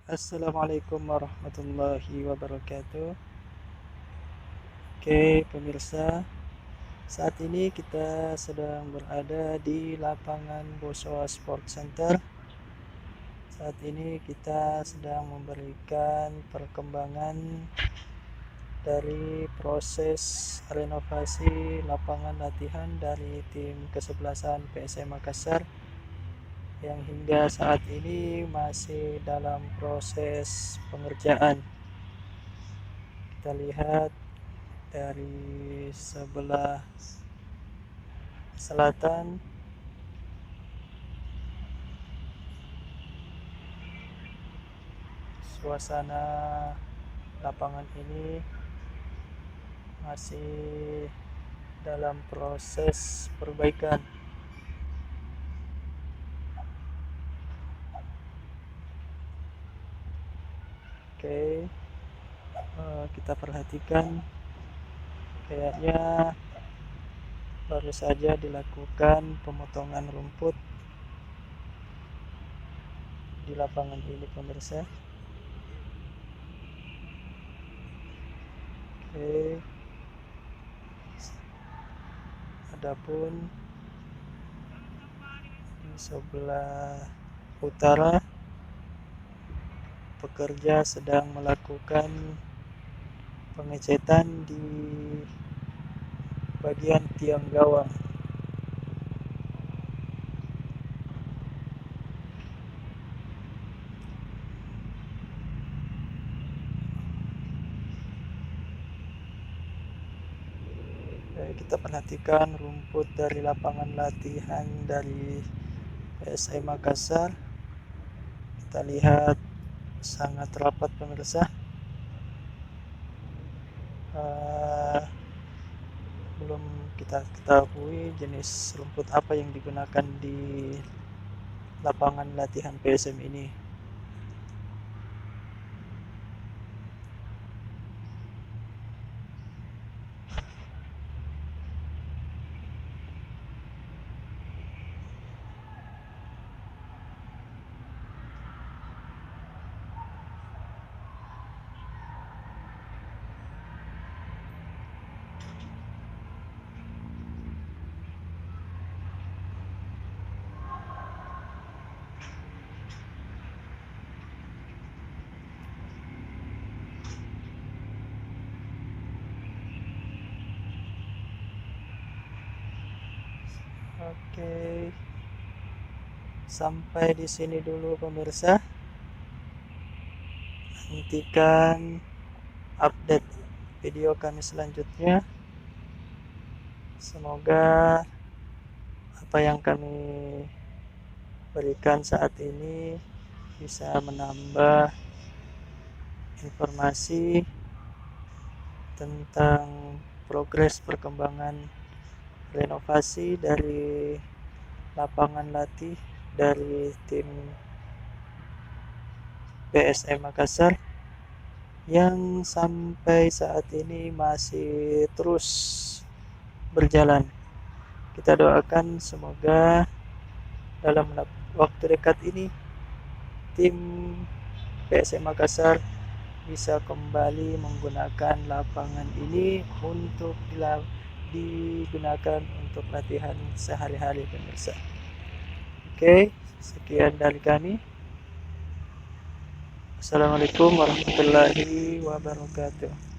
Assalamualaikum warahmatullahi wabarakatuh. Oke, pemirsa, saat ini kita sedang berada di lapangan Bosowa Sport Center. Saat ini kita sedang memberikan perkembangan dari proses renovasi lapangan latihan dari tim kesebelasan PSM Makassar yang hingga saat ini masih dalam proses pengerjaan. Kita lihat dari sebelah selatan suasana lapangan ini masih dalam proses perbaikan. Oke, kita perhatikan kayaknya baru saja dilakukan pemotongan rumput di lapangan ini, pemirsa. Oke, adapun di sebelah utara pekerja sedang melakukan pengecetan di bagian tiang gawang. Kita perhatikan rumput dari lapangan latihan dari PSM Makassar. Kita lihat sangat rapat, pemirsa. Belum kita ketahui jenis rumput apa yang digunakan di lapangan latihan PSM ini. Oke, sampai di sini dulu, pemirsa. Nantikan update video kami selanjutnya. Semoga apa yang kami berikan saat ini bisa menambah informasi tentang progres perkembangan renovasi dari lapangan latih dari tim PSM Makassar yang sampai saat ini masih terus berjalan. Kita doakan semoga dalam waktu dekat ini tim PSM Makassar bisa kembali menggunakan lapangan ini untuk digunakan untuk latihan sehari-hari, pemirsa. Oke, sekian dari kami. Assalamualaikum warahmatullahi wabarakatuh.